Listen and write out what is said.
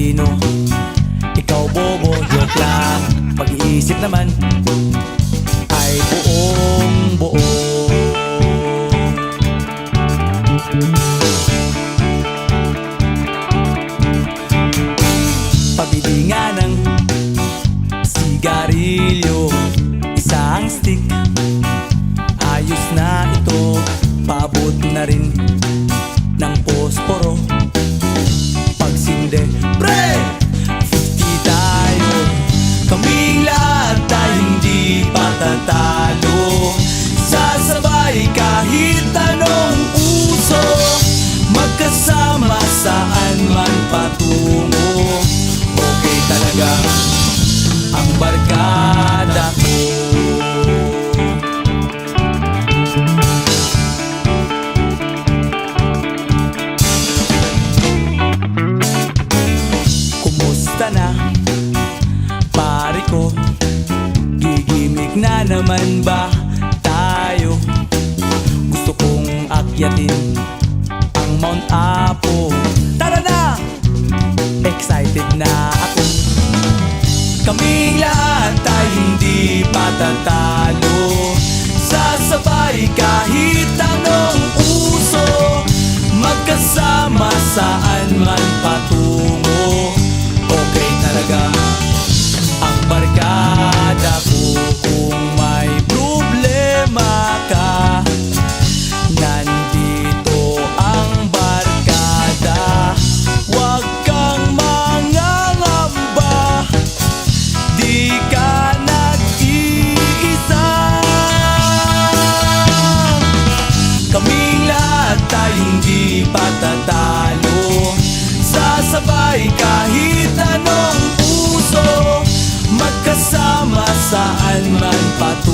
talino, ikaw bobo, joke lang. Pag-iisip naman ay buong buo. Pabili nga ng sigarilyo, isang stick, ayos na ito. Paabot na rin ng posporo. Pagsinde, pre! 50 tayo, kaming lahat tayo hindi patatalo. Sasabay kahit anong uso, magkasama saan man patungo. Okay talaga ang barkada ko. Kumusta na, pare ko? Gigimik na naman ba tayo? Gusto kong akyatin ang Mount Apo. Tara na! Excited na ako. Kaming lahat tayo hindi patatalo. Sasabay kahit anong uso, magkasama saan man patungo. Okay talaga ang barkada ko. Kung may problema ka, nandito ang barkada. Huwag kang mangangamba, di ka nag-iisa. Kaming lahat tayo hindi patatalo. Sasabay kahit anong uso, magkasama saan man patungo.